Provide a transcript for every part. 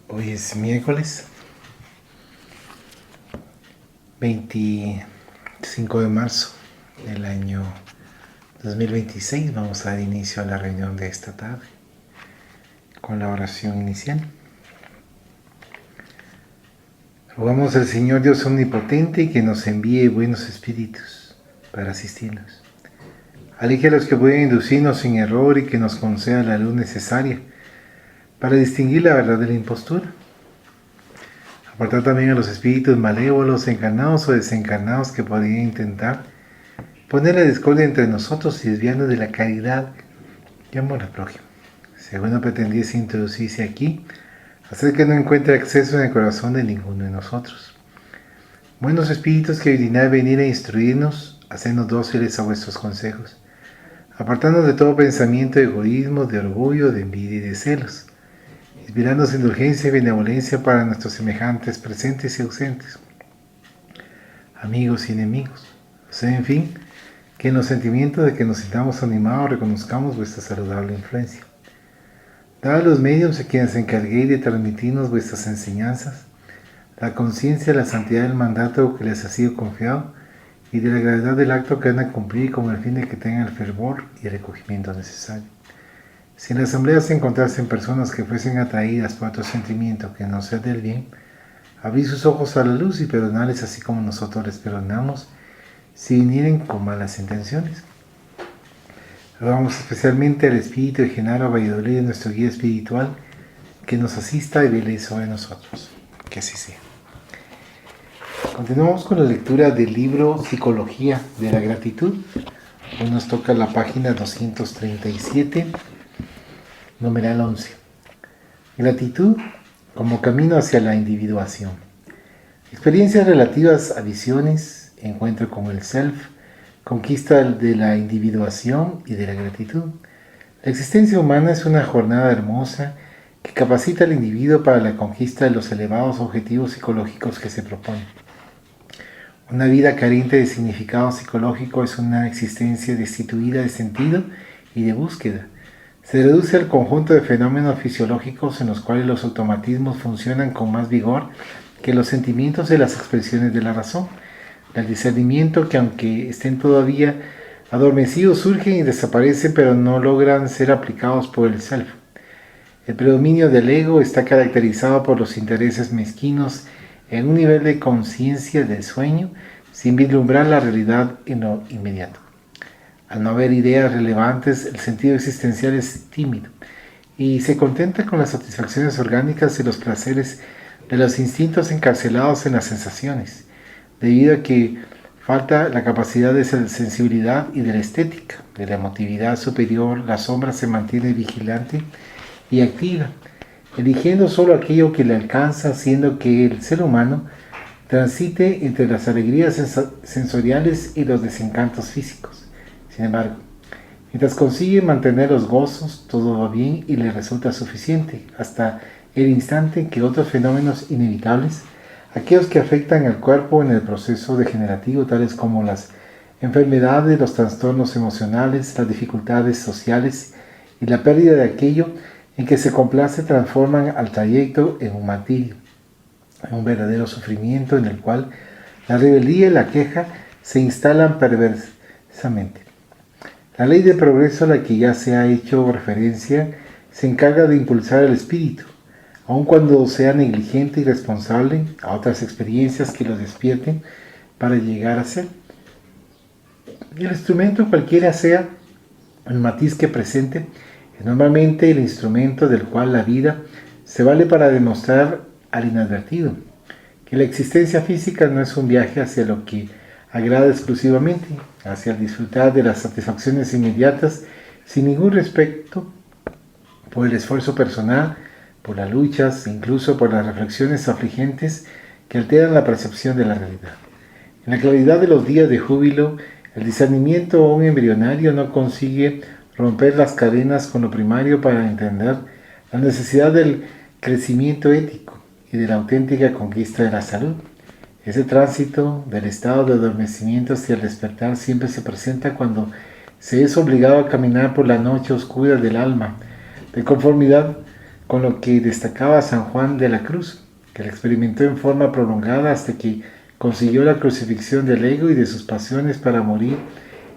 Hoy es miércoles 25 de marzo del año 2026. Vamos a dar inicio a la reunión de esta tarde con la oración inicial. Rogamos al Señor Dios Omnipotente que nos envíe buenos espíritus para asistirnos. Aleje a los que pueden inducirnos en error y que nos conceda la luz necesaria para distinguir la verdad de la impostura. Apartar también a los espíritus malévolos, encarnados o desencarnados, que podrían intentar poner la discordia entre nosotros y desviarnos de la caridad y amor al prójimo. Si alguno pretendiese introducirse aquí, hacer que no encuentre acceso en el corazón de ninguno de nosotros. Buenos espíritus que dignad venir a instruirnos, hacernos dóciles a vuestros consejos, apartarnos de todo pensamiento de egoísmo, de orgullo, de envidia y de celos, inspirándonos indulgencia y benevolencia para nuestros semejantes presentes y ausentes, amigos y enemigos. O sea, en fin, que en los sentimientos de que nos sintamos animados reconozcamos vuestra saludable influencia. Dad a los medios a quienes se encarguéis de transmitirnos vuestras enseñanzas, la conciencia de la santidad del mandato que les ha sido confiado y de la gravedad del acto que van a cumplir con el fin de que tengan el fervor y el recogimiento necesario. Si en la asamblea se encontrasen personas que fuesen atraídas por otro sentimiento que no sea del bien, abrid sus ojos a la luz y perdonarles así como nosotros les perdonamos si vinieren con malas intenciones. Rogamos especialmente al Espíritu de Genaro Valladolid, nuestro guía espiritual, que nos asista y vele sobre nosotros. Que así sea. Continuamos con la lectura del libro Psicología de la Gratitud. Hoy nos toca la página 237, numeral 11. Gratitud como camino hacia la individuación. Experiencias relativas a visiones, encuentro con el self, conquista de la individuación y de la gratitud. La existencia humana es una jornada hermosa que capacita al individuo para la conquista de los elevados objetivos psicológicos que se proponen. Una vida carente de significado psicológico es una existencia destituida de sentido y de búsqueda. Se reduce al conjunto de fenómenos fisiológicos en los cuales los automatismos funcionan con más vigor que los sentimientos y las expresiones de la razón. El discernimiento, que aunque estén todavía adormecidos, surgen y desaparecen, pero no logran ser aplicados por el self. El predominio del ego está caracterizado por los intereses mezquinos en un nivel de conciencia del sueño, sin vislumbrar la realidad en lo inmediato. Al no haber ideas relevantes, el sentido existencial es tímido y se contenta con las satisfacciones orgánicas y los placeres de los instintos encarcelados en las sensaciones, debido a que falta la capacidad de sensibilidad y de la estética. De la emotividad superior, la sombra se mantiene vigilante y activa, eligiendo solo aquello que le alcanza, haciendo que el ser humano transite entre las alegrías sensoriales y los desencantos físicos. Sin embargo, mientras consigue mantener los gozos, todo va bien y le resulta suficiente, hasta el instante en que otros fenómenos inevitables, aquellos que afectan al cuerpo en el proceso degenerativo, tales como las enfermedades, los trastornos emocionales, las dificultades sociales y la pérdida de aquello en que se complace, transforman al trayecto en un martirio, en un verdadero sufrimiento en el cual la rebeldía y la queja se instalan perversamente. La ley de progreso a la que ya se ha hecho referencia se encarga de impulsar el espíritu, aun cuando sea negligente y irresponsable, a otras experiencias que lo despierten para llegar a ser. El instrumento, cualquiera sea el matiz que presente, es normalmente el instrumento del cual la vida se vale para demostrar al inadvertido que la existencia física no es un viaje hacia lo que agrada exclusivamente, hacia el disfrutar de las satisfacciones inmediatas sin ningún respeto por el esfuerzo personal, por las luchas, incluso por las reflexiones afligentes que alteran la percepción de la realidad. En la claridad de los días de júbilo, el discernimiento aún embrionario no consigue romper las cadenas con lo primario para entender la necesidad del crecimiento ético y de la auténtica conquista de la salud. Ese tránsito del estado de adormecimiento hacia el despertar siempre se presenta cuando se es obligado a caminar por la noche oscura del alma, de conformidad con lo que destacaba San Juan de la Cruz, que la experimentó en forma prolongada hasta que consiguió la crucifixión del ego y de sus pasiones para morir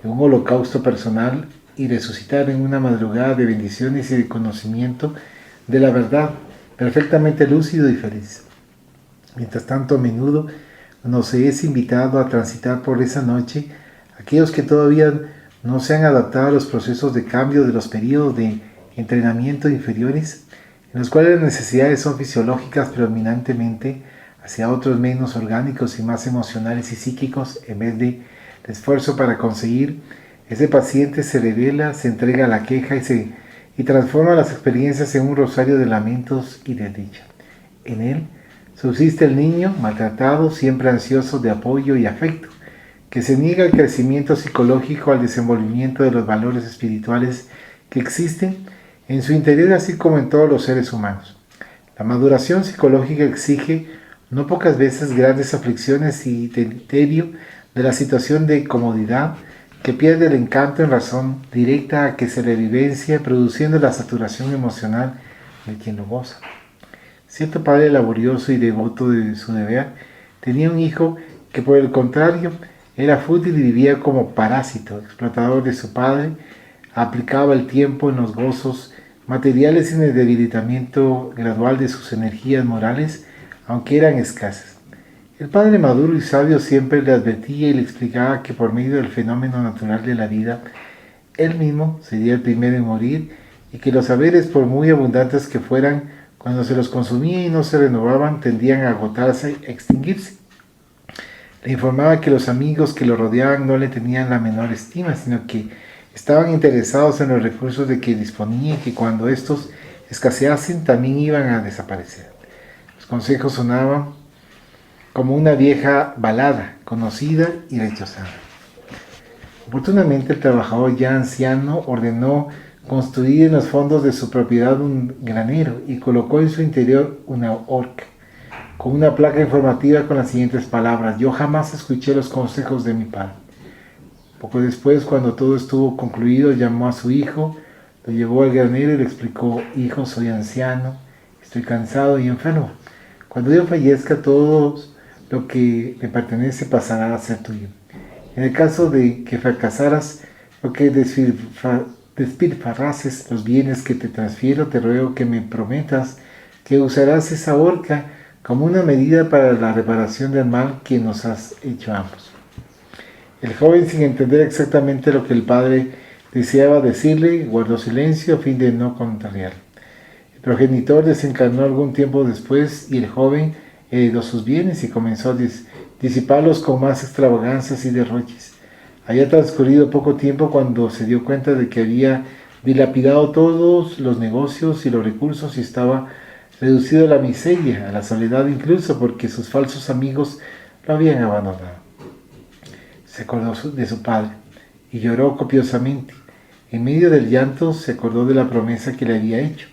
en un holocausto personal y resucitar en una madrugada de bendiciones y de conocimiento de la verdad, perfectamente lúcido y feliz. Mientras tanto, a menudo nos es invitado a transitar por esa noche aquellos que todavía no se han adaptado a los procesos de cambio de los periodos de entrenamiento inferiores, en los cuales las necesidades son fisiológicas predominantemente, hacia otros menos orgánicos y más emocionales y psíquicos. En vez de esfuerzo para conseguir, ese paciente se revela, se entrega a la queja y transforma las experiencias en un rosario de lamentos y de dicha. En él subsiste el niño maltratado, siempre ansioso de apoyo y afecto, que se niega al crecimiento psicológico, al desenvolvimiento de los valores espirituales que existen en su interior, así como en todos los seres humanos. La maduración psicológica exige no pocas veces grandes aflicciones y tedio de la situación de comodidad que pierde el encanto en razón directa a que se le vivencia, produciendo la saturación emocional de quien lo goza. Cierto padre laborioso y devoto de su deber tenía un hijo que, por el contrario, era fútil y vivía como parásito, explotador de su padre, aplicaba el tiempo en los gozos materiales y en el debilitamiento gradual de sus energías morales, aunque eran escasas. El padre maduro y sabio siempre le advertía y le explicaba que por medio del fenómeno natural de la vida, él mismo sería el primero en morir y que los saberes, por muy abundantes que fueran, cuando se los consumía y no se renovaban, tendían a agotarse y a extinguirse. Le informaba que los amigos que lo rodeaban no le tenían la menor estima, sino que estaban interesados en los recursos de que disponía y que cuando estos escaseasen también iban a desaparecer. Los consejos sonaban como una vieja balada, conocida y rechazada. Oportunamente el trabajador ya anciano ordenó construir en los fondos de su propiedad un granero y colocó en su interior una horca, con una placa informativa con las siguientes palabras: yo jamás escuché los consejos de mi padre. Poco después, cuando todo estuvo concluido, llamó a su hijo, lo llevó al granero y le explicó: hijo, soy anciano, estoy cansado y enfermo. Cuando yo fallezca, todo lo que me pertenece pasará a ser tuyo. En el caso de que fracasaras, lo que despilfarrases los bienes que te transfiero, te ruego que me prometas que usarás esa horca como una medida para la reparación del mal que nos has hecho ambos. El joven, sin entender exactamente lo que el padre deseaba decirle, guardó silencio a fin de no contrariar. El progenitor desencarnó algún tiempo después y el joven heredó sus bienes y comenzó a disiparlos con más extravagancias y derroches. Había transcurrido poco tiempo cuando se dio cuenta de que había dilapidado todos los negocios y los recursos y estaba reducido a la miseria, a la soledad incluso, porque sus falsos amigos lo habían abandonado. Se acordó de su padre y lloró copiosamente. En medio del llanto se acordó de la promesa que le había hecho,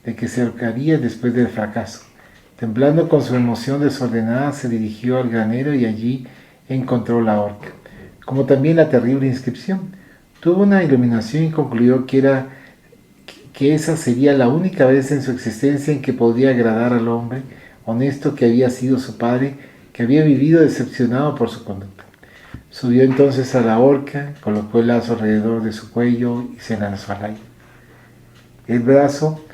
de que se ahorcaría después del fracaso. Temblando con su emoción desordenada, se dirigió al granero y allí encontró la horca, como también la terrible inscripción. Tuvo una iluminación y concluyó que esa sería la única vez en su existencia en que podría agradar al hombre honesto que había sido su padre, que había vivido decepcionado por su conducta. Subió entonces a la horca, colocó el lazo alrededor de su cuello y se lanzó al aire. El brazo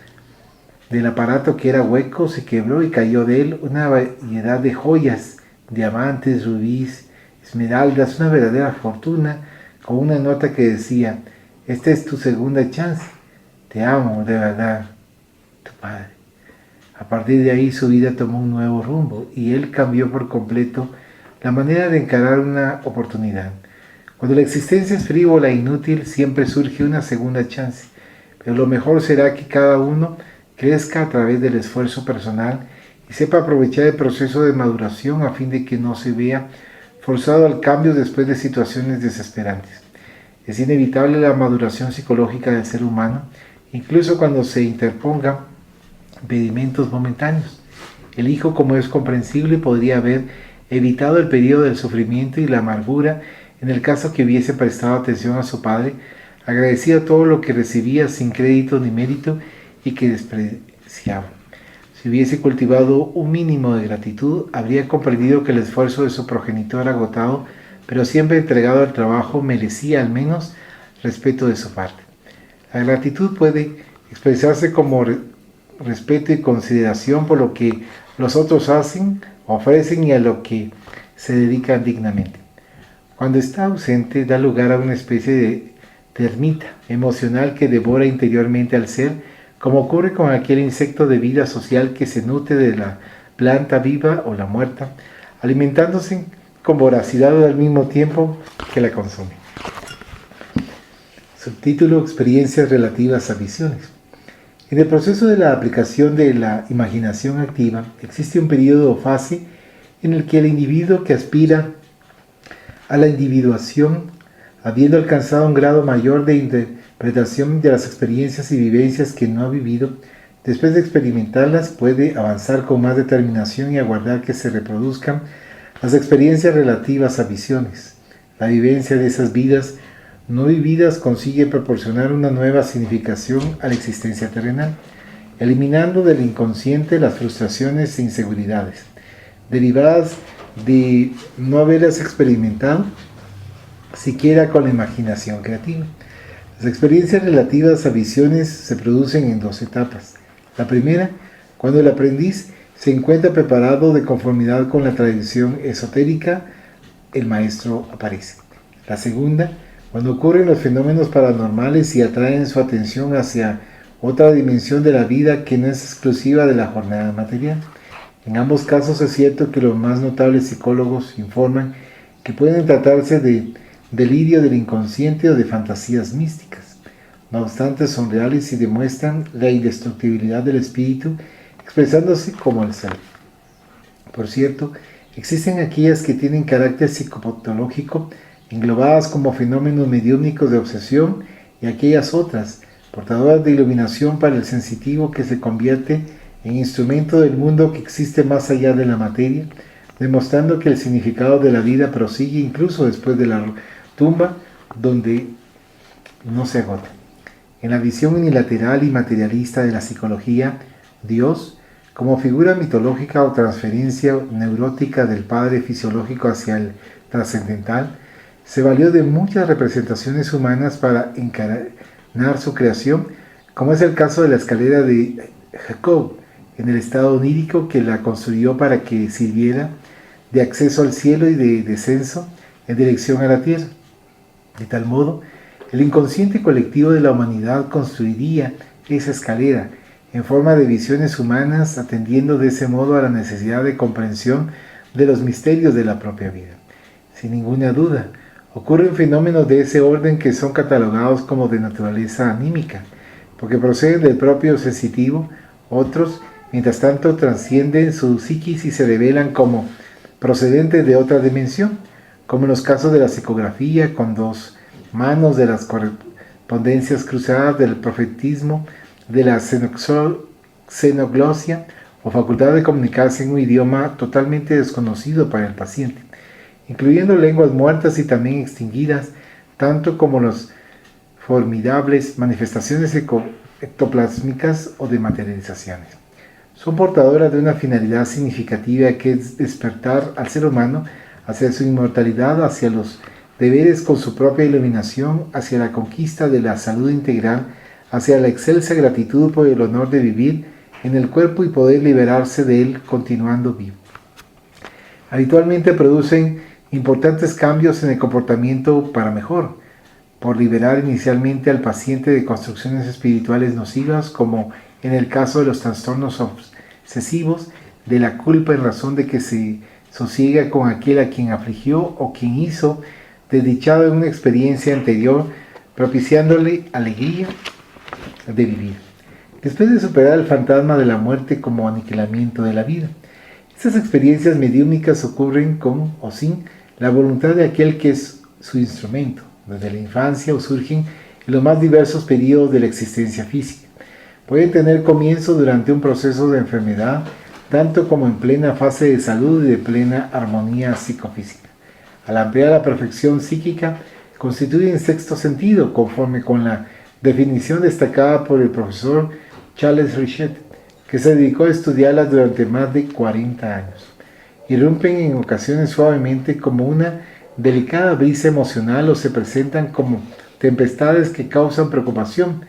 del aparato, que era hueco, se quebró y cayó de él una variedad de joyas, diamantes, rubíes, esmeraldas, una verdadera fortuna, con una nota que decía: esta es tu segunda chance, te amo de verdad, tu padre. A partir de ahí su vida tomó un nuevo rumbo y él cambió por completo la manera de encarar una oportunidad. Cuando la existencia es frívola e inútil, siempre surge una segunda chance, pero lo mejor será que cada uno crezca a través del esfuerzo personal y sepa aprovechar el proceso de maduración a fin de que no se vea forzado al cambio después de situaciones desesperantes. Es inevitable la maduración psicológica del ser humano, incluso cuando se interpongan impedimentos momentáneos. El hijo, como es comprensible, podría haber evitado el periodo del sufrimiento y la amargura en el caso que hubiese prestado atención a su padre, agradecido todo lo que recibía sin crédito ni mérito y que deseaba. Si hubiese cultivado un mínimo de gratitud, habría comprendido que el esfuerzo de su progenitor agotado, pero siempre entregado al trabajo, merecía al menos respeto de su parte. La gratitud puede expresarse como respeto y consideración por lo que los otros hacen, ofrecen y a lo que se dedican dignamente. Cuando está ausente, da lugar a una especie de termita emocional que devora interiormente al ser, como ocurre con aquel insecto de vida social que se nutre de la planta viva o la muerta, alimentándose con voracidad al mismo tiempo que la consume. Subtítulo: Experiencias relativas a visiones. En el proceso de la aplicación de la imaginación activa, existe un periodo o fase en el que el individuo que aspira a la individuación, habiendo alcanzado un grado mayor de interpretación de las experiencias y vivencias que no ha vivido, después de experimentarlas puede avanzar con más determinación y aguardar que se reproduzcan las experiencias relativas a visiones. La vivencia de esas vidas no vividas consigue proporcionar una nueva significación a la existencia terrenal, eliminando del inconsciente las frustraciones e inseguridades derivadas de no haberlas experimentado siquiera con la imaginación creativa. Las experiencias relativas a visiones se producen en dos etapas. La primera, cuando el aprendiz se encuentra preparado de conformidad con la tradición esotérica, el maestro aparece. La segunda, cuando ocurren los fenómenos paranormales y atraen su atención hacia otra dimensión de la vida que no es exclusiva de la jornada material. En ambos casos es cierto que los más notables psicólogos informan que pueden tratarse de delirio del inconsciente o de fantasías místicas. No obstante, son reales y demuestran la indestructibilidad del espíritu expresándose como el ser. Por cierto, existen aquellas que tienen carácter psicopatológico, englobadas como fenómenos mediúmnicos de obsesión, y aquellas otras, portadoras de iluminación para el sensitivo que se convierte en instrumento del mundo que existe más allá de la materia, demostrando que el significado de la vida prosigue incluso después de la tumba, donde no se agota. En la visión unilateral y materialista de la psicología, Dios, como figura mitológica o transferencia neurótica del padre fisiológico hacia el trascendental, se valió de muchas representaciones humanas para encarnar su creación, como es el caso de la escalera de Jacob, en el estado onírico, que la construyó para que sirviera de acceso al cielo y de descenso en dirección a la tierra. De tal modo, el inconsciente colectivo de la humanidad construiría esa escalera en forma de visiones humanas, atendiendo de ese modo a la necesidad de comprensión de los misterios de la propia vida. Sin ninguna duda, ocurren fenómenos de ese orden que son catalogados como de naturaleza anímica, porque proceden del propio sensitivo. Otros, mientras tanto, trascienden su psiquis y se revelan como procedentes de otra dimensión, como en los casos de la psicografía con dos manos, de las correspondencias cruzadas, del profetismo, de la xenoglosia o facultad de comunicarse en un idioma totalmente desconocido para el paciente, incluyendo lenguas muertas y también extinguidas, tanto como las formidables manifestaciones ectoplásmicas o de materializaciones. Son portadoras de una finalidad significativa que es despertar al ser humano hacia su inmortalidad, hacia los deberes con su propia iluminación, hacia la conquista de la salud integral, hacia la excelsa gratitud por el honor de vivir en el cuerpo y poder liberarse de él continuando vivo. Habitualmente producen importantes cambios en el comportamiento para mejor, por liberar inicialmente al paciente de construcciones espirituales nocivas, como en el caso de los trastornos obsesivos, de la culpa en razón de que se sosiega con aquel a quien afligió o quien hizo desdichado en una experiencia anterior, propiciándole alegría de vivir, después de superar el fantasma de la muerte como aniquilamiento de la vida. Estas experiencias mediúmnicas ocurren con o sin la voluntad de aquel que es su instrumento, desde la infancia o surgen en los más diversos periodos de la existencia física. Pueden tener comienzo durante un proceso de enfermedad, tanto como en plena fase de salud y de plena armonía psicofísica. Al ampliar la perfección psíquica, constituyen sexto sentido, conforme con la definición destacada por el profesor Charles Richet, que se dedicó a estudiarlas durante más de 40 años. Irrumpen en ocasiones suavemente como una delicada brisa emocional o se presentan como tempestades que causan preocupación,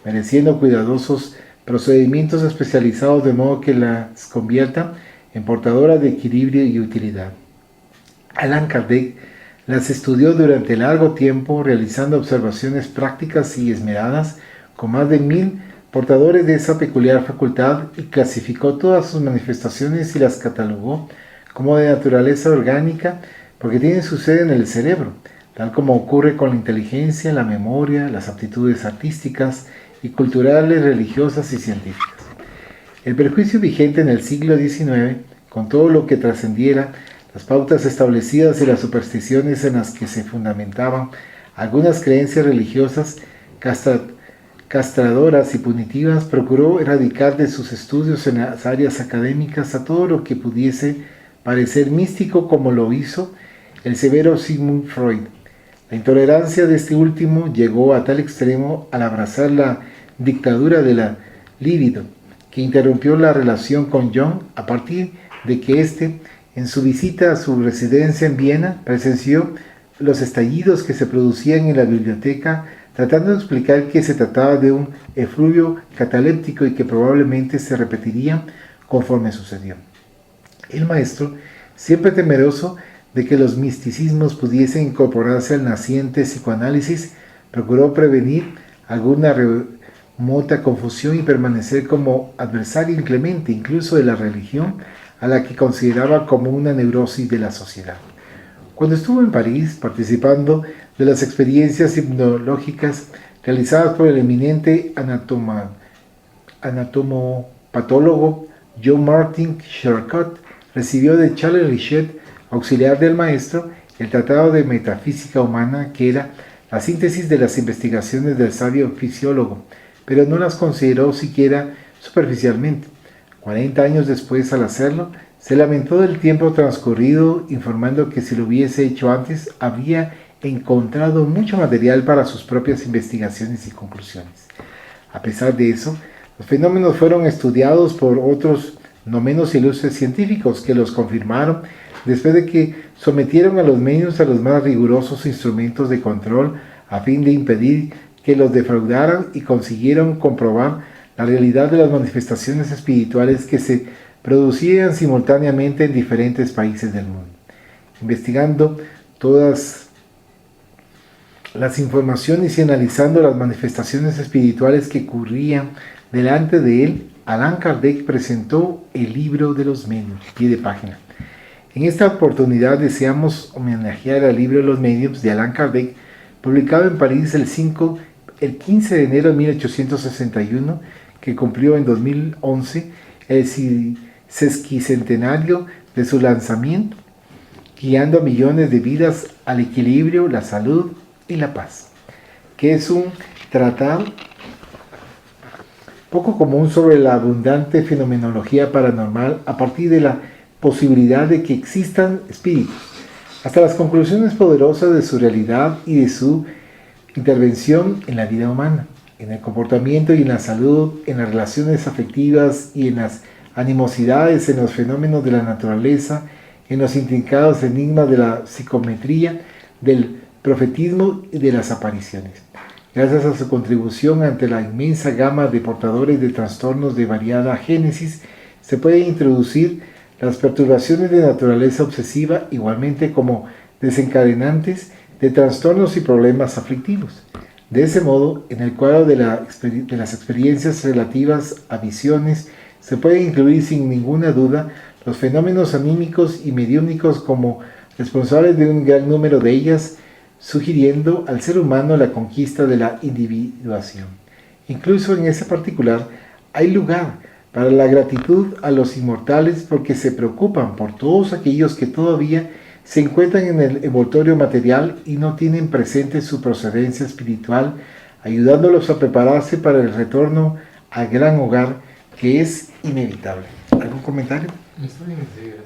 mereciendo cuidadosos procedimientos especializados de modo que las conviertan en portadoras de equilibrio y utilidad. Allan Kardec las estudió durante largo tiempo, realizando observaciones prácticas y esmeradas con más de 1000 portadores de esa peculiar facultad y clasificó todas sus manifestaciones y las catalogó como de naturaleza orgánica porque tienen su sede en el cerebro, tal como ocurre con la inteligencia, la memoria, las aptitudes artísticas y culturales, religiosas y científicas. El prejuicio vigente en el siglo XIX, con todo lo que trascendiera las pautas establecidas y las supersticiones en las que se fundamentaban algunas creencias religiosas castradoras y punitivas, procuró erradicar de sus estudios en las áreas académicas a todo lo que pudiese parecer místico, como lo hizo el severo Sigmund Freud. La intolerancia de este último llegó a tal extremo al abrazar la dictadura de la libido, que interrumpió la relación con Jung a partir de que éste, en su visita a su residencia en Viena, presenció los estallidos que se producían en la biblioteca, tratando de explicar que se trataba de un efluvio cataléptico y que probablemente se repetiría conforme sucedió. El maestro, siempre temeroso de que los misticismos pudiesen incorporarse al naciente psicoanálisis, procuró prevenir alguna remota confusión y permanecer como adversario inclemente incluso de la religión, a la que consideraba como una neurosis de la sociedad. Cuando estuvo en París participando de las experiencias hipnológicas realizadas por el eminente anatomopatólogo John Martin Charcot, recibió de Charles Richet, auxiliar del maestro, el Tratado de Metafísica Humana, que era la síntesis de las investigaciones del sabio fisiólogo, pero no las consideró siquiera superficialmente. 40 años después, al hacerlo, se lamentó del tiempo transcurrido, informando que si lo hubiese hecho antes, habría encontrado mucho material para sus propias investigaciones y conclusiones. A pesar de eso, los fenómenos fueron estudiados por otros no menos ilustres científicos que los confirmaron después de que sometieron a los medios a los más rigurosos instrumentos de control a fin de impedir que los defraudaran y consiguieron comprobar la realidad de las manifestaciones espirituales que se producían simultáneamente en diferentes países del mundo. Investigando todas las informaciones y analizando las manifestaciones espirituales que ocurrían delante de él, Allan Kardec presentó el libro de los medios, pie de página. En esta oportunidad deseamos homenajear al libro de los medios de Allan Kardec, publicado en París el 15 de enero de 1861, que cumplió en 2011 el sesquicentenario de su lanzamiento, guiando a millones de vidas al equilibrio, la salud y la paz, que es un tratado poco común sobre la abundante fenomenología paranormal a partir de la posibilidad de que existan espíritus, hasta las conclusiones poderosas de su realidad y de su intervención en la vida humana, en el comportamiento y en la salud, en las relaciones afectivas y en las animosidades, en los fenómenos de la naturaleza, en los intrincados enigmas de la psicometría, del profetismo y de las apariciones. Gracias a su contribución ante la inmensa gama de portadores de trastornos de variada génesis, se puede introducir las perturbaciones de naturaleza obsesiva igualmente como desencadenantes de trastornos y problemas aflictivos. De ese modo, en el cuadro de las experiencias relativas a visiones, se puede incluir sin ninguna duda los fenómenos anímicos y mediúmnicos como responsables de un gran número de ellas, sugiriendo al ser humano la conquista de la individuación. Incluso en ese particular hay lugar para la gratitud a los inmortales porque se preocupan por todos aquellos que todavía se encuentran en el envoltorio material y no tienen presente su procedencia espiritual, ayudándolos a prepararse para el retorno al gran hogar que es inevitable. ¿Algún comentario? Está bien, sí, gracias.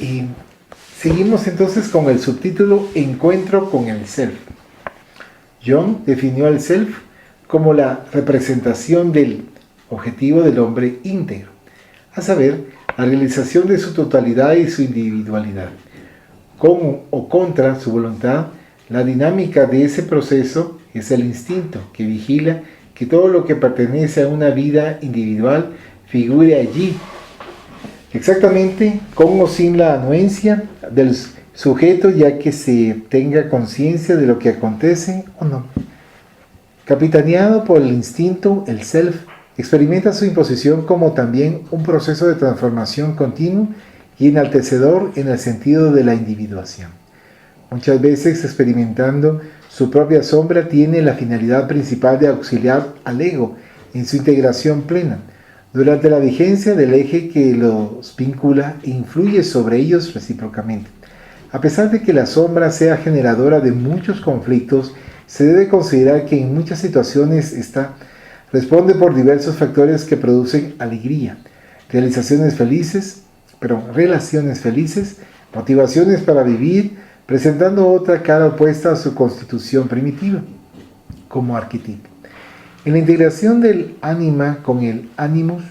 Y seguimos entonces con el subtítulo Encuentro con el Self. Jung definió al Self como la representación del objetivo del hombre íntegro, a saber, la realización de su totalidad y su individualidad. Con o contra su voluntad, la dinámica de ese proceso es el instinto que vigila que todo lo que pertenece a una vida individual figure allí, exactamente con o sin la anuencia del sujeto, ya que se tenga conciencia de lo que acontece o no. Capitaneado por el instinto, el self experimenta su imposición como también un proceso de transformación continuo y enaltecedor en el sentido de la individuación. Muchas veces, experimentando su propia sombra, tiene la finalidad principal de auxiliar al ego en su integración plena, durante la vigencia del eje que los vincula e influye sobre ellos recíprocamente. A pesar de que la sombra sea generadora de muchos conflictos, se debe considerar que en muchas situaciones esta responde por diversos factores que producen alegría, relaciones felices, motivaciones para vivir, presentando otra cara opuesta a su constitución primitiva, como arquetipo. En la integración del ánima con el animus,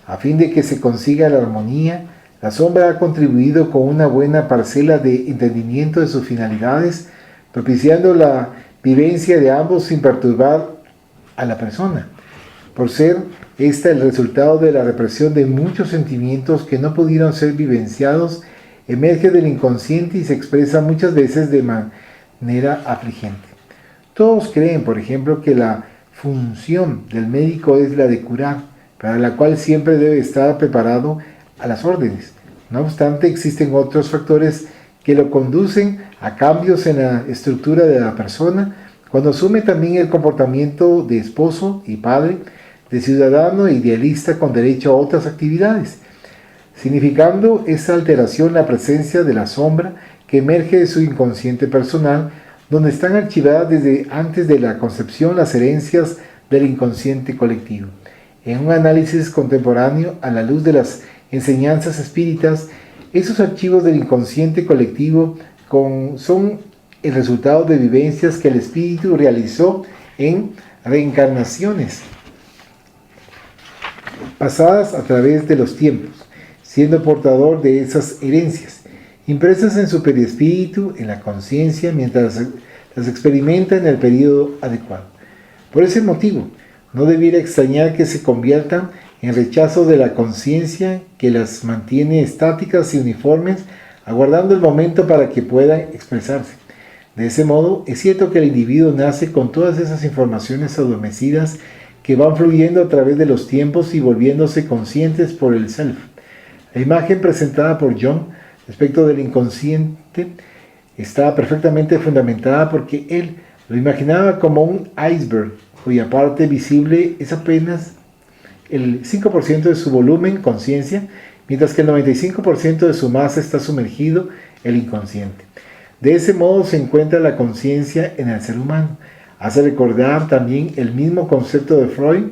a fin de que se consiga la armonía, la sombra ha contribuido con una buena parcela de entendimiento de sus finalidades, propiciando la vivencia de ambos sin perturbar a la persona, por ser esta el resultado de la represión de muchos sentimientos que no pudieron ser vivenciados. Emerge del inconsciente y se expresa muchas veces de manera afligente. Todos creen, por ejemplo, que la función del médico es la de curar, para la cual siempre debe estar preparado a las órdenes. No obstante, existen otros factores que lo conducen a cambios en la estructura de la persona, cuando asume también el comportamiento de esposo y padre, de ciudadano e idealista con derecho a otras actividades, significando esa alteración la presencia de la sombra que emerge de su inconsciente personal, donde están archivadas desde antes de la concepción las herencias del inconsciente colectivo. En un análisis contemporáneo, a la luz de las enseñanzas espíritas, esos archivos del inconsciente colectivo son el resultado de vivencias que el espíritu realizó en reencarnaciones pasadas a través de los tiempos, siendo portador de esas herencias, impresas en su perispíritu, en la conciencia, mientras las experimenta en el periodo adecuado. Por ese motivo, no debiera extrañar que se conviertan en rechazo de la conciencia que las mantiene estáticas y uniformes, aguardando el momento para que puedan expresarse. De ese modo, es cierto que el individuo nace con todas esas informaciones adormecidas que van fluyendo a través de los tiempos y volviéndose conscientes por el self. La imagen presentada por Jung respecto del inconsciente está perfectamente fundamentada porque él lo imaginaba como un iceberg cuya parte visible es apenas el 5% de su volumen, conciencia, mientras que el 95% de su masa está sumergido, el inconsciente. De ese modo se encuentra la conciencia en el ser humano. Hace recordar también el mismo concepto de Freud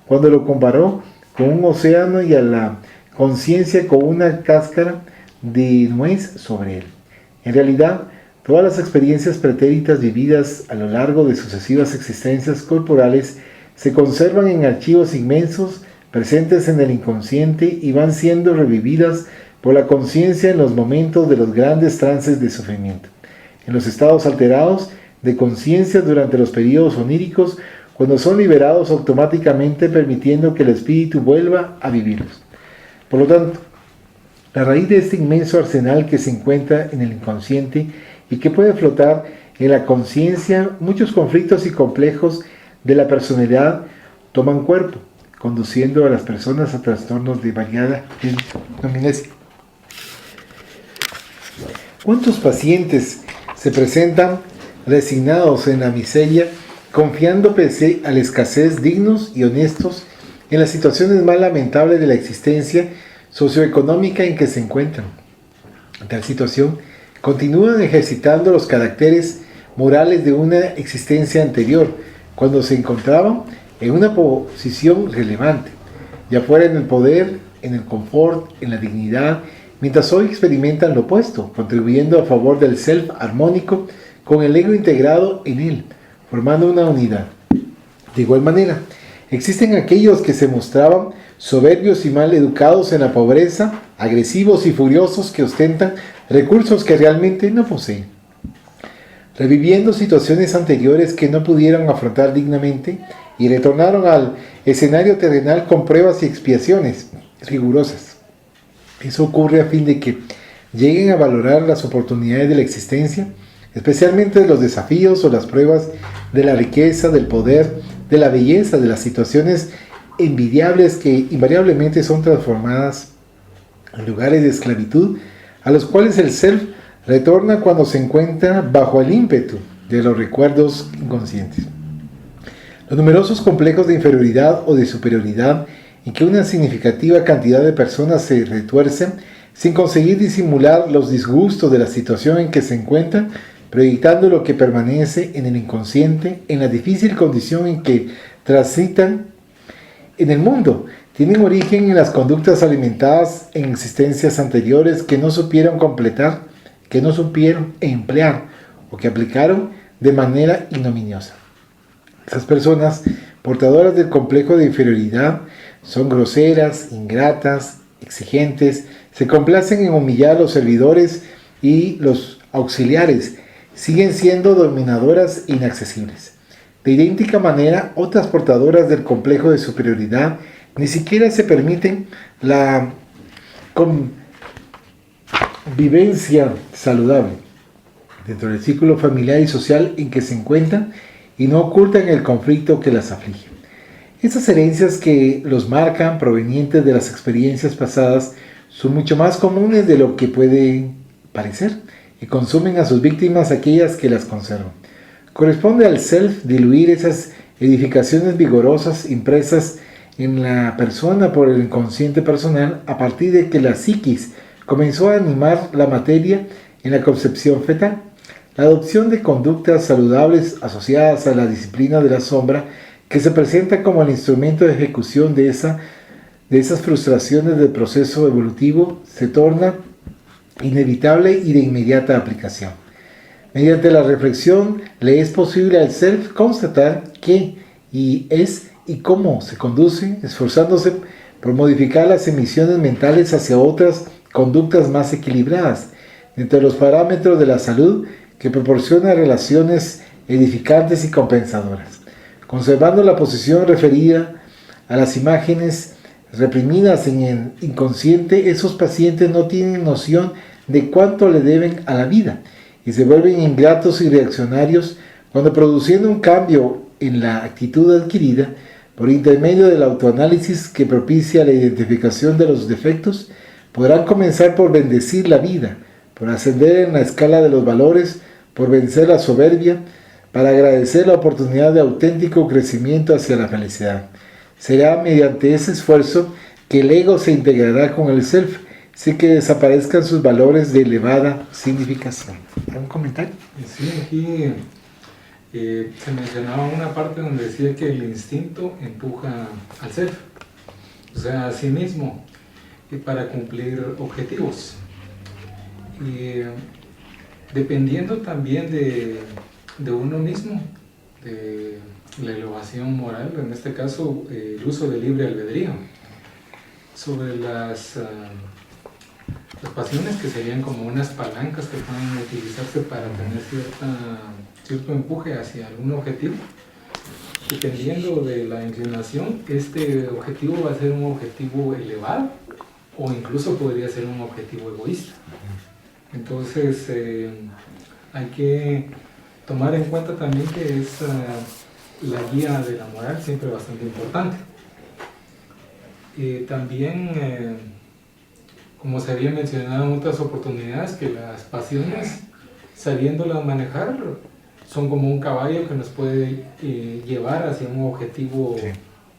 cuando lo comparó con un océano y a la conciencia con una cáscara de nuez sobre él. En realidad, todas las experiencias pretéritas vividas a lo largo de sucesivas existencias corporales se conservan en archivos inmensos presentes en el inconsciente y van siendo revividas por la conciencia en los momentos de los grandes trances de sufrimiento, en los estados alterados de conciencia durante los periodos oníricos, cuando son liberados automáticamente, permitiendo que el espíritu vuelva a vivirlos. Por lo tanto, la raíz de este inmenso arsenal que se encuentra en el inconsciente y que puede flotar en la conciencia, muchos conflictos y complejos de la personalidad toman cuerpo, conduciendo a las personas a trastornos de variada denominación. ¿Cuántos pacientes se presentan resignados en la miseria, confiando pese a la escasez, dignos y honestos en las situaciones más lamentables de la existencia socioeconómica en que se encuentran? En tal situación, continúan ejercitando los caracteres morales de una existencia anterior, cuando se encontraban en una posición relevante, ya fuera en el poder, en el confort, en la dignidad, mientras hoy experimentan lo opuesto, contribuyendo a favor del self armónico con el ego integrado en él, formando una unidad. De igual manera, Existen aquellos que se mostraban soberbios y mal educados en la pobreza, agresivos y furiosos que ostentan recursos que realmente no poseen. Reviviendo situaciones anteriores que no pudieron afrontar dignamente y retornaron al escenario terrenal con pruebas y expiaciones rigurosas. Eso ocurre a fin de que lleguen a valorar las oportunidades de la existencia, especialmente de los desafíos o las pruebas de la riqueza, del poder, de la belleza, de las situaciones envidiables que invariablemente son transformadas en lugares de esclavitud, a los cuales el self retorna cuando se encuentra bajo el ímpetu de los recuerdos inconscientes. Los numerosos complejos de inferioridad o de superioridad en que una significativa cantidad de personas se retuercen sin conseguir disimular los disgustos de la situación en que se encuentran, proyectando lo que permanece en el inconsciente, en la difícil condición en que transitan en el mundo, tienen origen en las conductas alimentadas en existencias anteriores que no supieron completar, que no supieron emplear o que aplicaron de manera ignominiosa. Esas personas portadoras del complejo de inferioridad son groseras, ingratas, exigentes, se complacen en humillar a los servidores y los auxiliares, siguen siendo dominadoras e inaccesibles. De idéntica manera, otras portadoras del complejo de superioridad ni siquiera se permiten la convivencia saludable dentro del círculo familiar y social en que se encuentran y no ocultan el conflicto que las aflige. Estas herencias que los marcan, provenientes de las experiencias pasadas, son mucho más comunes de lo que puede parecer y consumen a sus víctimas aquellas que las conservan. Corresponde al self diluir esas edificaciones vigorosas impresas en la persona por el inconsciente personal a partir de que la psiquis comenzó a animar la materia en la concepción fetal. La adopción de conductas saludables asociadas a la disciplina de la sombra, que se presenta como el instrumento de ejecución de esas frustraciones del proceso evolutivo, se torna inevitable y de inmediata aplicación. Mediante la reflexión le es posible al self constatar qué es y cómo se conduce, esforzándose por modificar las emisiones mentales hacia otras conductas más equilibradas, dentro de los parámetros de la salud que proporciona relaciones edificantes y compensadoras. Conservando la posición referida a las imágenes reprimidas en el inconsciente, esos pacientes no tienen noción de cuánto le deben a la vida y se vuelven ingratos y reaccionarios cuando, produciendo un cambio en la actitud adquirida por intermedio del autoanálisis que propicia la identificación de los defectos, podrán comenzar por bendecir la vida, por ascender en la escala de los valores, por vencer la soberbia, para agradecer la oportunidad de auténtico crecimiento hacia la felicidad. Será mediante ese esfuerzo que el ego se integrará con el self, sin que desaparezcan sus valores de elevada significación. ¿Algún comentario? Sí, aquí se mencionaba una parte donde decía que el instinto empuja al self, o sea, a sí mismo, para cumplir objetivos. Y dependiendo también de uno mismo, de la elevación moral, en este caso el uso del libre albedrío, sobre las pasiones que serían como unas palancas que pueden utilizarse para tener cierto empuje hacia algún objetivo. Dependiendo de la inclinación, este objetivo va a ser un objetivo elevado o incluso podría ser un objetivo egoísta. Entonces hay que tomar en cuenta también que es la guía de la moral siempre bastante importante. También, como se había mencionado en otras oportunidades, que las pasiones, sabiéndolas manejar, son como un caballo que nos puede llevar hacia un objetivo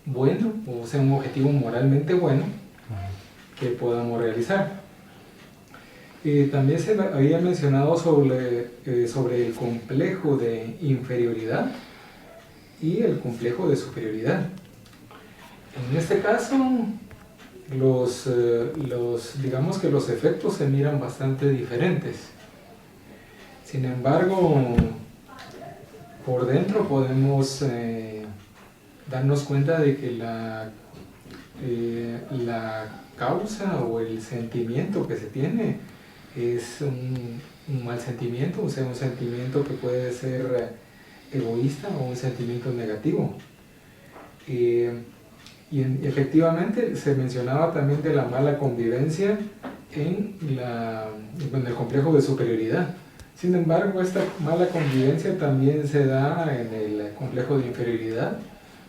bueno, o sea, un objetivo moralmente bueno que podamos realizar. También se había mencionado sobre el complejo de inferioridad y el complejo de superioridad. En este caso, digamos que los efectos se miran bastante diferentes. Sin embargo, por dentro podemos darnos cuenta de que la causa o el sentimiento que se tiene es un mal sentimiento, o sea, un sentimiento que puede ser egoísta o un sentimiento negativo. Efectivamente se mencionaba también de la mala convivencia en el complejo de superioridad. Sin embargo, esta mala convivencia también se da en el complejo de inferioridad,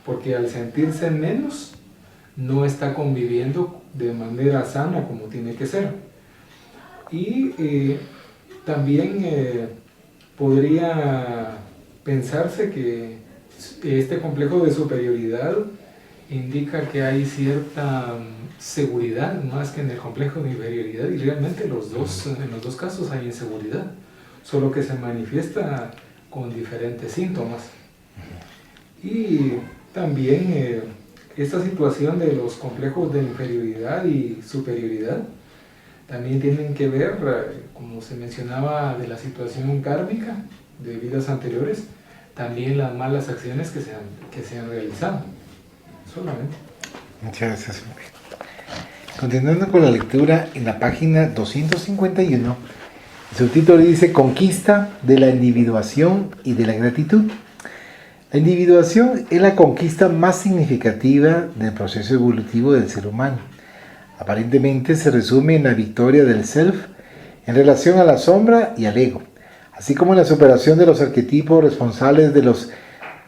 porque al sentirse menos, no está conviviendo de manera sana como tiene que ser. Y también podría pensarse que este complejo de superioridad indica que hay cierta seguridad más que en el complejo de inferioridad, y realmente en los dos casos hay inseguridad, solo que se manifiesta con diferentes síntomas. Y también esta situación de los complejos de inferioridad y superioridad también tienen que ver, como se mencionaba, de la situación kármica de vidas anteriores, también las malas acciones que se han realizado. Solamente. Muchas gracias. Continuando con la lectura, en la página 251, el subtítulo dice: Conquista de la individuación y de la gratitud. La individuación es la conquista más significativa del proceso evolutivo del ser humano. Aparentemente se resume en la victoria del self en relación a la sombra y al ego, así como en la superación de los arquetipos responsables de los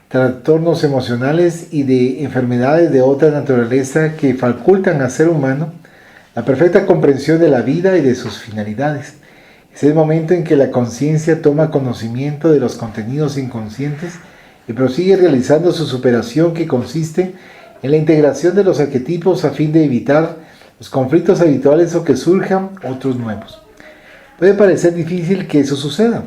trastornos emocionales y de enfermedades de otra naturaleza que facultan al ser humano la perfecta comprensión de la vida y de sus finalidades. Es el momento en que la conciencia toma conocimiento de los contenidos inconscientes y prosigue realizando su superación, que consiste en la integración de los arquetipos a fin de evitar los conflictos habituales o que surjan otros nuevos. Puede parecer difícil que eso suceda,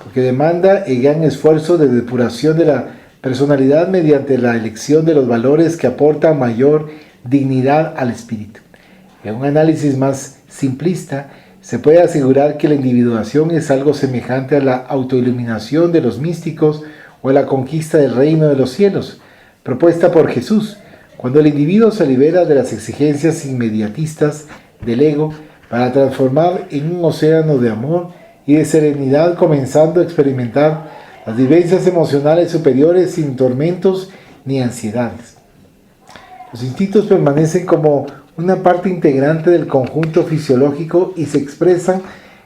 porque demanda el gran esfuerzo de depuración de la personalidad mediante la elección de los valores que aportan mayor dignidad al espíritu. En un análisis más simplista, se puede asegurar que la individuación es algo semejante a la autoiluminación de los místicos o a la conquista del reino de los cielos, propuesta por Jesús, cuando el individuo se libera de las exigencias inmediatistas del ego para transformar en un océano de amor y de serenidad, comenzando a experimentar las vivencias emocionales superiores sin tormentos ni ansiedades. Los instintos permanecen como una parte integrante del conjunto fisiológico y se expresan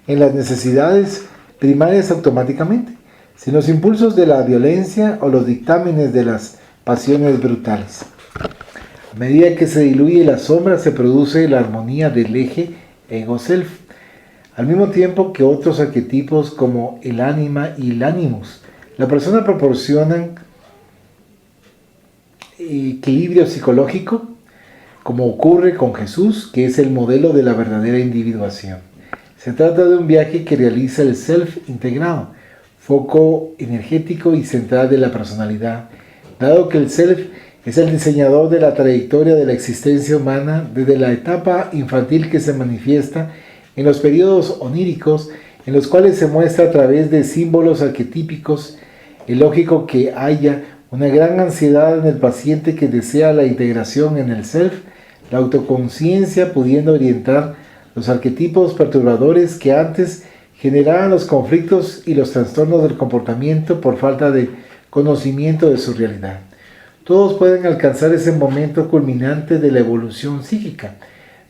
en las necesidades primarias automáticamente, sin los impulsos de la violencia o los dictámenes de las pasiones brutales. A medida que se diluye la sombra, se produce la armonía del eje ego-self, al mismo tiempo que otros arquetipos como el ánima y el animus. La persona proporcionan equilibrio psicológico, como ocurre con Jesús, que es el modelo de la verdadera individuación. Se trata de un viaje que realiza el self integrado, foco energético y central de la personalidad, dado que el self es el diseñador de la trayectoria de la existencia humana desde la etapa infantil, que se manifiesta en los periodos oníricos, en los cuales se muestra a través de símbolos arquetípicos. Es lógico que haya una gran ansiedad en el paciente que desea la integración en el self, la autoconciencia, pudiendo orientar los arquetipos perturbadores que antes generaban los conflictos y los trastornos del comportamiento por falta de conocimiento de su realidad. Todos pueden alcanzar ese momento culminante de la evolución psíquica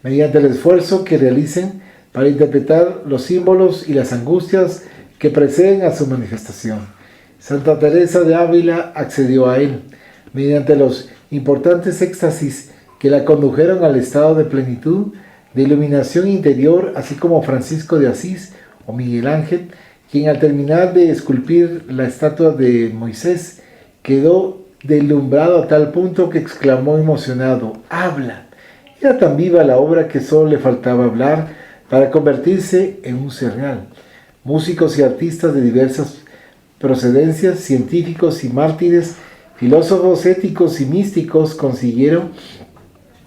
mediante el esfuerzo que realicen para interpretar los símbolos y las angustias que preceden a su manifestación. Santa Teresa de Ávila accedió a él mediante los importantes éxtasis que la condujeron al estado de plenitud, de iluminación interior, así como Francisco de Asís o Miguel Ángel, quien al terminar de esculpir la estatua de Moisés quedó deslumbrado a tal punto que exclamó emocionado: ¡habla! Era tan viva la obra que solo le faltaba hablar para convertirse en un ser real. Músicos y artistas de diversas procedencias, científicos y mártires, filósofos, éticos y místicos consiguieron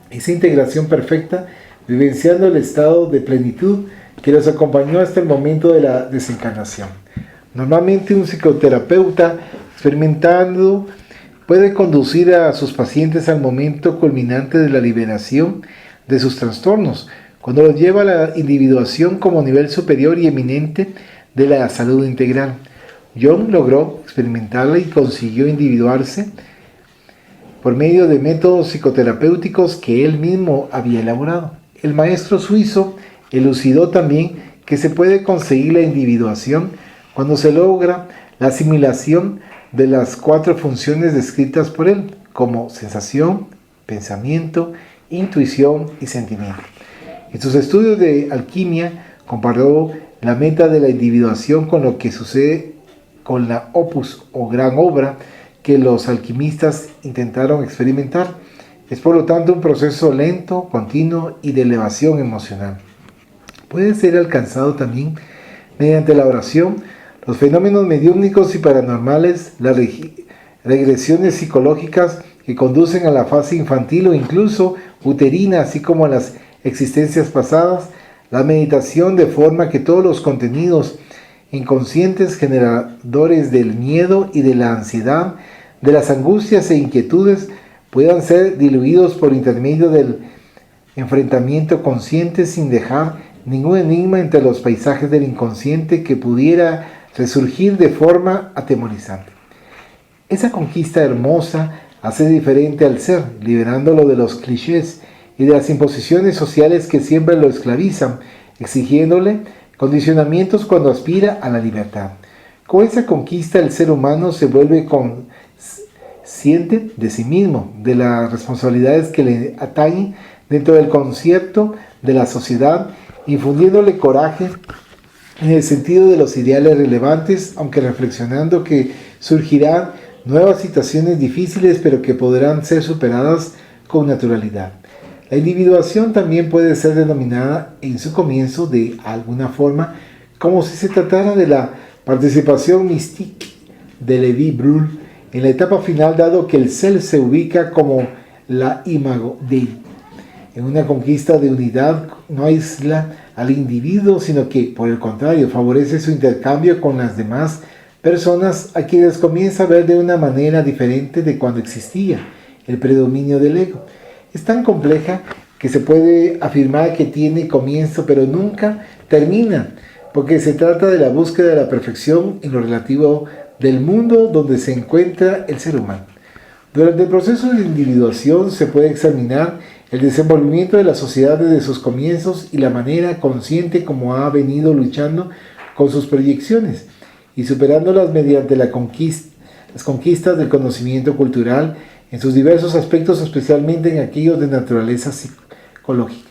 esa integración perfecta, vivenciando el estado de plenitud que los acompañó hasta el momento de la desencarnación. Normalmente un psicoterapeuta experimentando puede conducir a sus pacientes al momento culminante de la liberación de sus trastornos, cuando los lleva a la individuación como nivel superior y eminente de la salud integral. Jung logró experimentarla y consiguió individuarse por medio de métodos psicoterapéuticos que él mismo había elaborado. El maestro suizo elucidó también que se puede conseguir la individuación cuando se logra la asimilación de las 4 funciones descritas por él, como sensación, pensamiento, intuición y sentimiento. En sus estudios de alquimia comparó la meta de la individuación con lo que sucede con la opus o gran obra que los alquimistas intentaron experimentar. Es por lo tanto un proceso lento, continuo y de elevación emocional. Puede ser alcanzado también mediante la oración. Los fenómenos mediúmnicos y paranormales, las regresiones psicológicas que conducen a la fase infantil o incluso uterina, así como a las existencias pasadas, la meditación de forma que todos los contenidos inconscientes generadores del miedo y de la ansiedad, de las angustias e inquietudes, puedan ser diluidos por intermedio del enfrentamiento consciente sin dejar ningún enigma entre los paisajes del inconsciente que pudiera resurgir de forma atemorizante. Esa conquista hermosa hace diferente al ser, liberándolo de los clichés y de las imposiciones sociales que siempre lo esclavizan, exigiéndole condicionamientos cuando aspira a la libertad. Con esa conquista el ser humano se vuelve consciente de sí mismo, de las responsabilidades que le atañen dentro del concierto de la sociedad, infundiéndole coraje en el sentido de los ideales relevantes, aunque reflexionando que surgirán nuevas situaciones difíciles, pero que podrán ser superadas con naturalidad. La individuación también puede ser denominada en su comienzo de alguna forma como si se tratara de la participación mística de Levi Brühl en la etapa final, dado que el ser se ubica como la imago Dei. En una conquista de unidad no aísla al individuo, sino que, por el contrario, favorece su intercambio con las demás personas, a quienes comienza a ver de una manera diferente de cuando existía el predominio del ego. Es tan compleja que se puede afirmar que tiene comienzo pero nunca termina, porque se trata de la búsqueda de la perfección en lo relativo del mundo donde se encuentra el ser humano. Durante el proceso de individuación se puede examinar el desenvolvimiento de la sociedad desde sus comienzos y la manera consciente como ha venido luchando con sus proyecciones y superándolas mediante las conquistas del conocimiento cultural en sus diversos aspectos, especialmente en aquellos de naturaleza psicológica.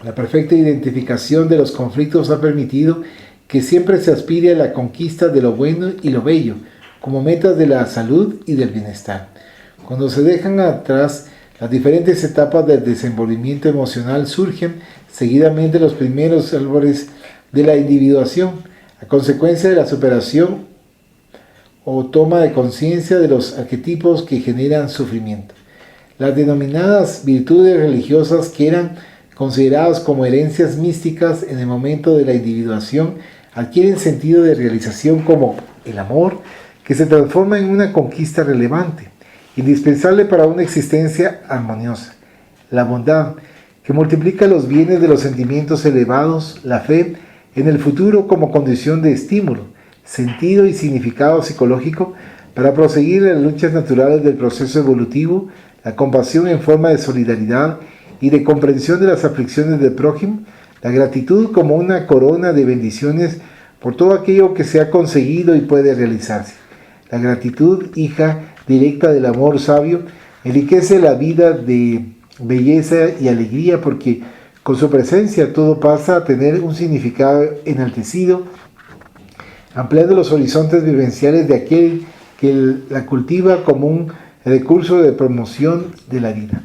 La perfecta identificación de los conflictos ha permitido que siempre se aspire a la conquista de lo bueno y lo bello, como metas de la salud y del bienestar. Cuando se dejan atrás las diferentes etapas del desenvolvimiento emocional, surgen seguidamente los primeros árboles de la individuación, a consecuencia de la superación o toma de conciencia de los arquetipos que generan sufrimiento. Las denominadas virtudes religiosas, que eran consideradas como herencias místicas en el momento de la individuación, adquieren sentido de realización como el amor, que se transforma en una conquista relevante, indispensable para una existencia armoniosa; la bondad, que multiplica los bienes de los sentimientos elevados; la fe en el futuro como condición de estímulo, sentido y significado psicológico para proseguir las luchas naturales del proceso evolutivo; la compasión en forma de solidaridad y de comprensión de las aflicciones del prójimo; la gratitud como una corona de bendiciones por todo aquello que se ha conseguido y puede realizarse. La gratitud, hija directa del amor sabio, enriquece la vida de belleza y alegría, porque con su presencia todo pasa a tener un significado enaltecido, ampliando los horizontes vivenciales de aquel que la cultiva como un recurso de promoción de la vida.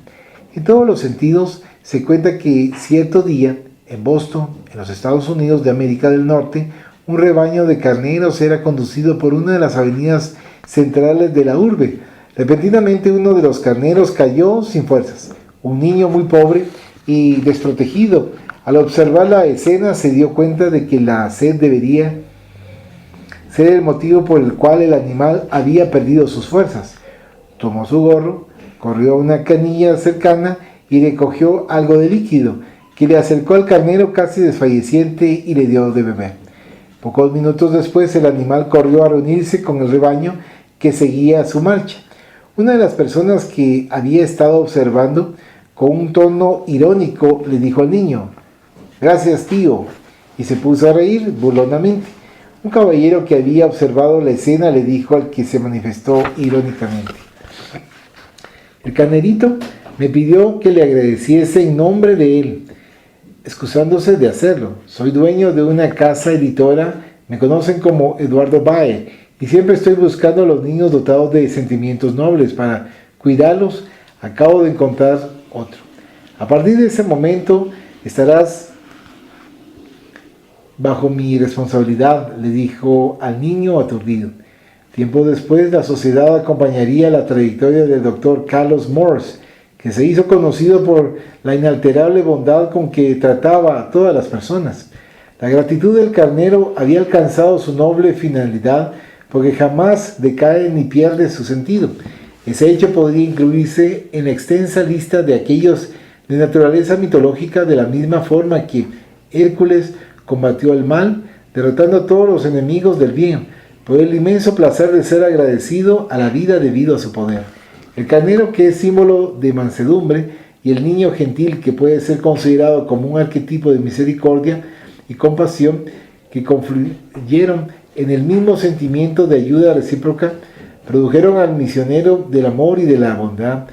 En todos los sentidos, se cuenta que cierto día, en Boston, en los Estados Unidos de América del Norte, un rebaño de carneros era conducido por una de las avenidas centrales de la urbe. Repentinamente uno de los carneros cayó sin fuerzas. Un niño muy pobre y desprotegido, al observar la escena, se dio cuenta de que la sed debería ser el motivo por el cual el animal había perdido sus fuerzas. tomó su gorro, corrió a una canilla cercana y recogió algo de líquido, que le acercó al carnero casi desfalleciente y le dio de beber. Pocos minutos después el animal corrió a reunirse con el rebaño que seguía su marcha. Una de las personas que había estado observando, con un tono irónico, le dijo al niño: «Gracias, tío», y se puso a reír burlonamente. Un caballero que había observado la escena le dijo al que se manifestó irónicamente: «El carnerito me pidió que le agradeciese en nombre de él, excusándose de hacerlo. Soy dueño de una casa editora, me conocen como Eduardo Bae, y siempre estoy buscando a los niños dotados de sentimientos nobles para cuidarlos. Acabo de encontrar otro. A partir de ese momento estarás bajo mi responsabilidad», le dijo al niño aturdido. Tiempo después, la sociedad acompañaría la trayectoria del doctor Carlos Morse, que se hizo conocido por la inalterable bondad con que trataba a todas las personas. La gratitud del carnero había alcanzado su noble finalidad porque jamás decae ni pierde su sentido. Ese hecho podría incluirse en la extensa lista de aquellos de naturaleza mitológica, de la misma forma que Hércules combatió el mal, derrotando a todos los enemigos del bien, por el inmenso placer de ser agradecido a la vida debido a su poder. El carnero, que es símbolo de mansedumbre, y el niño gentil, que puede ser considerado como un arquetipo de misericordia y compasión, que confluyeron en el mismo sentimiento de ayuda recíproca, produjeron al misionero del amor y de la bondad.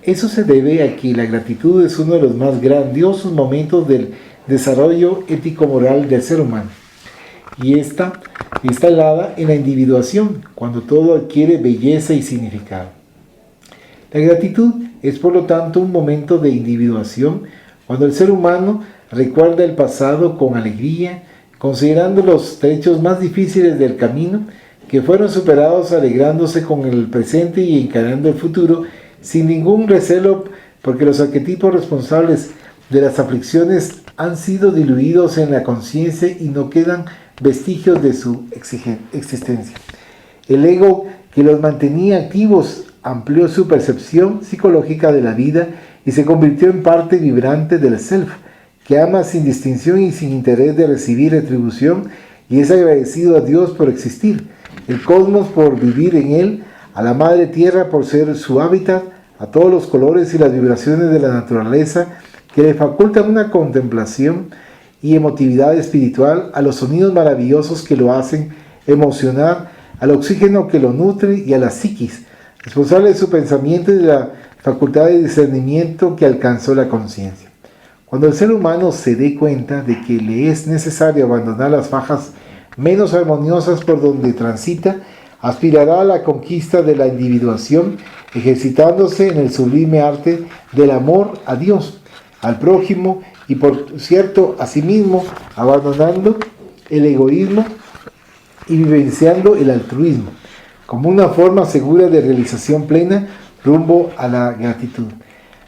Eso se debe a que la gratitud es uno de los más grandiosos momentos del desarrollo ético-moral del ser humano, y está instalada en la individuación, cuando todo adquiere belleza y significado. La gratitud es, por lo tanto, un momento de individuación, cuando el ser humano recuerda el pasado con alegría, considerando los trechos más difíciles del camino, que fueron superados, alegrándose con el presente y encarando el futuro sin ningún recelo, porque los arquetipos responsables de las aflicciones han sido diluidos en la conciencia y no quedan vestigios de su existencia. El ego que los mantenía activos amplió su percepción psicológica de la vida y se convirtió en parte vibrante del self, que ama sin distinción y sin interés de recibir retribución, y es agradecido a Dios por existir, el cosmos por vivir en él, a la madre tierra por ser su hábitat, a todos los colores y las vibraciones de la naturaleza que le facultan una contemplación y emotividad espiritual, a los sonidos maravillosos que lo hacen emocionar, al oxígeno que lo nutre y a la psiquis, responsable de su pensamiento y de la facultad de discernimiento que alcanzó la conciencia. Cuando el ser humano se dé cuenta de que le es necesario abandonar las fajas menos armoniosas por donde transita, aspirará a la conquista de la individuación, ejercitándose en el sublime arte del amor a Dios, al prójimo y, por cierto, a sí mismo, abandonando el egoísmo y vivenciando el altruismo, como una forma segura de realización plena rumbo a la gratitud.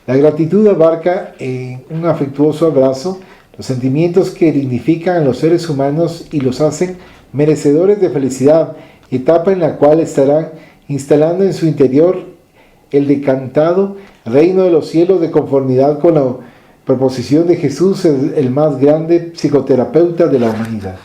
La gratitud abarca en un afectuoso abrazo los sentimientos que dignifican a los seres humanos y los hacen merecedores de felicidad, etapa en la cual estarán instalando en su interior el decantado reino de los cielos de conformidad con la proposición de Jesús, el más grande psicoterapeuta de la humanidad.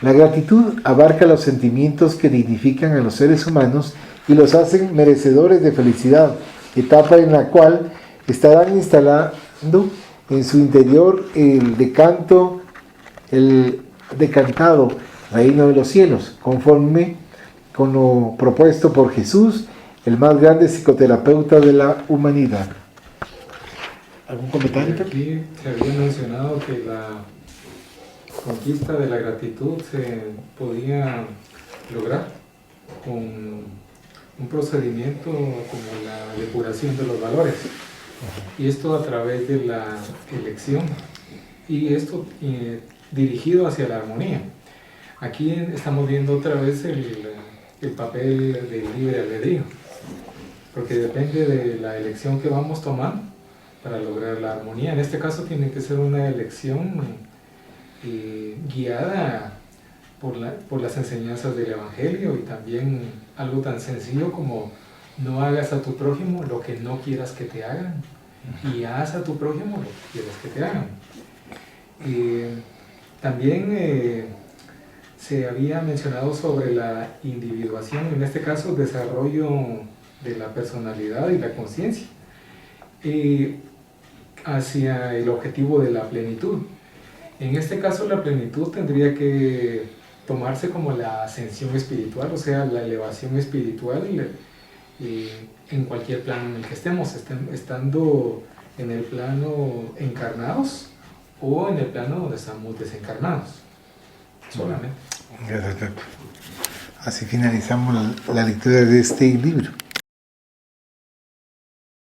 La gratitud abarca los sentimientos que dignifican a los seres humanos y los hacen merecedores de felicidad, etapa en la cual estarán instalando en su interior el decantado reino de los cielos, conforme con lo propuesto por Jesús, el más grande psicoterapeuta de la humanidad. ¿Algún comentario? Aquí se había mencionado que la conquista de la gratitud se podía lograr con un procedimiento como la depuración de los valores, y esto a través de la elección, y esto dirigido hacia la armonía. Aquí estamos viendo otra vez el papel del libre albedrío, porque depende de la elección que vamos tomando para lograr la armonía. En este caso tiene que ser una elección guiada por las enseñanzas del Evangelio, y también algo tan sencillo como no hagas a tu prójimo lo que no quieras que te hagan, y haz a tu prójimo lo que quieras que te hagan. También se había mencionado sobre la individuación, en este caso desarrollo de la personalidad y la conciencia, hacia el objetivo de la plenitud. En este caso la plenitud tendría que tomarse como la ascensión espiritual, o sea, la elevación espiritual en cualquier plano en el que estemos, estando en el plano encarnados o en el plano donde estamos desencarnados, solamente. Así finalizamos la lectura de este libro.